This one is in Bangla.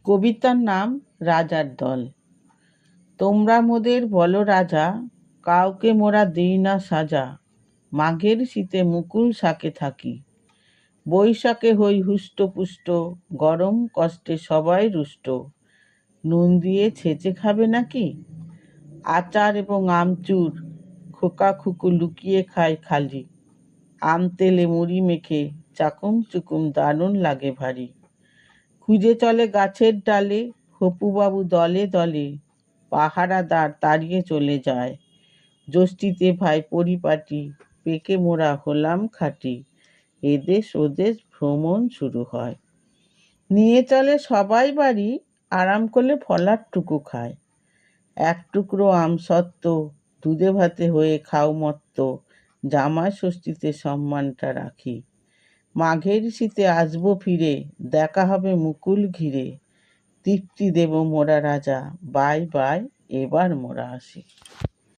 কবিতার নাম রাজার দল। তোমরা মোদের বলো রাজা, কাউকে মোরা দিই না সাজা। মাঘের শীতে মুকুল শাকে থাকি, বৈশাখে হই হুষ্টপুষ্ট। গরম কষ্টে সবাই রুষ্ট, নুন দিয়ে ছেঁচে খাবে নাকি? আচার এবং আমচুর খোকা খুকু লুকিয়ে খায় খালি। আম তেলে মুড়ি মেখে চাকুম চুকুম দারুণ লাগে ভারী। খুঁজে চলে গাছের ডালে হপুবাবু দলে দলে, পাহারাদার তাড়িয়ে চলে যায়। জ্যৈষ্ঠীতে ভাই পরিপাটি, পেকে মোরা হলাম খাঁটি। এদেশ ওদেশ ভ্রমণ শুরু হয়, নিয়ে চলে সবাই বাড়ি। আরাম করলে ফলার টুকু খায়। এক টুকরো আম সত্ত্ব, দুধে ভাতে হয়ে খাও মত্ত। জামাই ষষ্ঠীতে সম্মানটা রাখি, মাঘের শীতে আসবো ফিরে। দেখা হবে মুকুল ঘিরে, তৃপ্তি দেব মোরা রাজা। বাই বাই, এবার মোরা আসি।